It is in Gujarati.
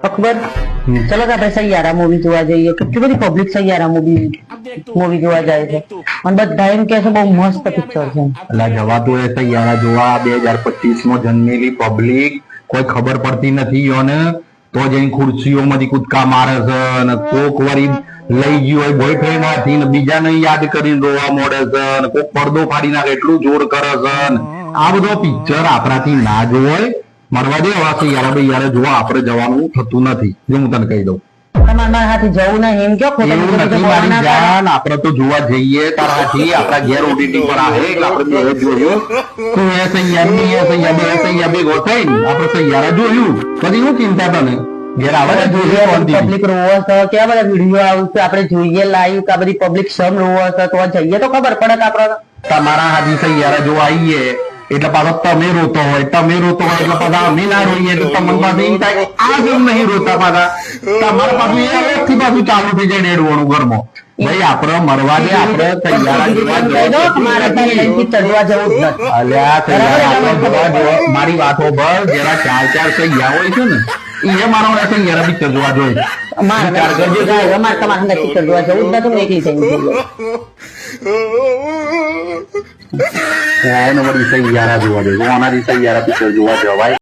અકબર ચલો તો આપણે સૈયારા મૂવી જોવા જઈએ. કેટલી બધી પબ્લિક સૈયારા મૂવી જોવા જાય છે અને બધા એમ કે છે બહુ મસ્ત પિક્ચર છે. એટલે જવાતું એ સૈયારા જોવા 2025 માં જન્મેલી પબ્લિક કોઈ ખબર પડતી નથી યોને તો જઈને ખુરશીઓમાંથી કૂદકા મારે છે અને કોક વળી લઈ ગયું હોય બોયફ્રેન્ડ હાથી ને બીજાને યાદ કરીને રોવા મોડે છે અને કોક પડદો ફાડી નાખે એટલું જોર કરે છે ને આ બધો પિક્ચર આપણાથી ના જોવાય. મરવા દે આવા સૈયારા બૈયારા જોવા આપણે જવાનું થતું નથી. જો હું તને કહી દઉં તમારા હાથી જવું નહીં એમ કયો એવું નથી મારી જાન. આપણે તો જોવા જઈએ તારા હાથી આપણા ઘેર ઓટીટી પર આવે એટલે આપણે બે જોયું તું એ સૈયાર ની એ સૈયા બે સૈયા ભેગો થઈને આપણે સૈયારા જોયું પછી હું ચિંતા તને ઘેર આવે જોઈએ પબ્લિક રોવો છે કેવા બધા વિડીયો આવશે આપણે જોઈએ લાઈવ કે આ બધી પબ્લિક સમ રોવો છે તો જઈએ તો ખબર પડે કે આપણે તમારા હાથી સૈયારા જોવા આવીએ એટલે પાછો તમે રોતો હોય એટલે પાછા અમે ના રોઈએ તો તમને પાછું એમ થાય કે આ કેમ નહીં રોતા પાછા તમારે પાછું એ અલગથી પાછું ચાલુ થઈ જાય ડેડવાનું ઘરમાં. ભાઈ આપણે મરવા દે આપણે સૈયારા ચડવા જવું જ નથી. અલ્યા સૈયારા આપણે મારી વાતો પર જરા ચાર સૈયા હોય છે ને એ મારો સૈયારા પિક્ચર જોવા જોઈએ. તમારે નથી ચડવા જવું જ નથી એકલી થઈને સૈયારા જોવા જોઈએ. ઓનારી સૈયારા પિક્ચર જોવા જવાય.